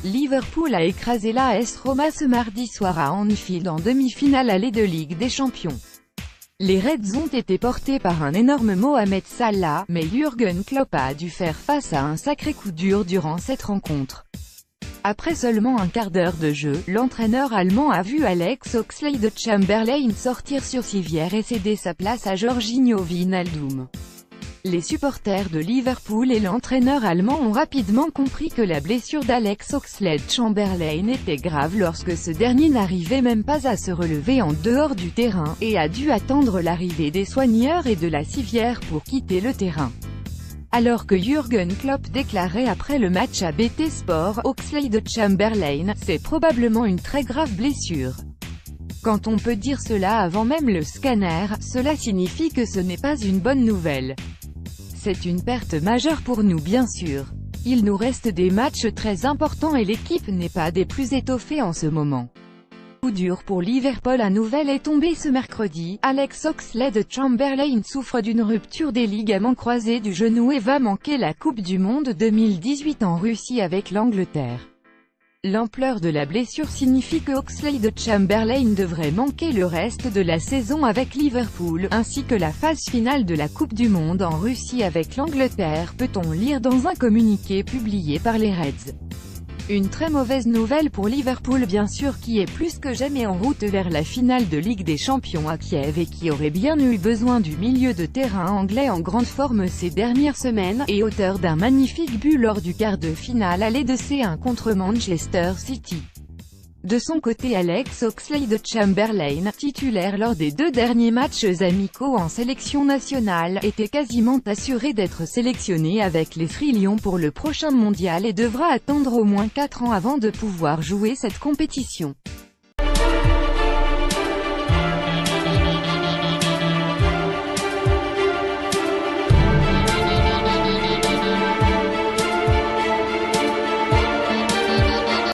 Liverpool a écrasé l'AS Roma ce mardi soir à Anfield en demi-finale aller de Ligue des Champions. Les Reds ont été portés par un énorme Mohamed Salah, mais Jürgen Klopp a dû faire face à un sacré coup dur durant cette rencontre. Après seulement un quart d'heure de jeu, l'entraîneur allemand a vu Alex Oxlade-Chamberlain sortir sur civière et céder sa place à Georginio Wijnaldum. Les supporters de Liverpool et l'entraîneur allemand ont rapidement compris que la blessure d'Alex Oxlade-Chamberlain était grave lorsque ce dernier n'arrivait même pas à se relever en dehors du terrain, et a dû attendre l'arrivée des soigneurs et de la civière pour quitter le terrain. Alors que Jürgen Klopp déclarait après le match à BT Sport, Oxlade-Chamberlain, c'est probablement une très grave blessure. Quand on peut dire cela avant même le scanner, cela signifie que ce n'est pas une bonne nouvelle. C'est une perte majeure pour nous bien sûr. Il nous reste des matchs très importants et l'équipe n'est pas des plus étoffées en ce moment. Coup dur pour Liverpool. Un nouvel est tombé ce mercredi. Alex Oxlade-Chamberlain souffre d'une rupture des ligaments croisés du genou et va manquer la Coupe du Monde 2018 en Russie avec l'Angleterre. L'ampleur de la blessure signifie que Oxlade-Chamberlain devrait manquer le reste de la saison avec Liverpool, ainsi que la phase finale de la Coupe du Monde en Russie avec l'Angleterre, peut-on lire dans un communiqué publié par les Reds. Une très mauvaise nouvelle pour Liverpool bien sûr, qui est plus que jamais en route vers la finale de Ligue des Champions à Kiev et qui aurait bien eu besoin du milieu de terrain anglais en grande forme ces dernières semaines, et auteur d'un magnifique but lors du quart de finale aller de C1 contre Manchester City. De son côté, Alex Oxlade-Chamberlain, titulaire lors des 2 derniers matchs amicaux en sélection nationale, était quasiment assuré d'être sélectionné avec les Three Lions pour le prochain mondial et devra attendre au moins 4 ans avant de pouvoir jouer cette compétition.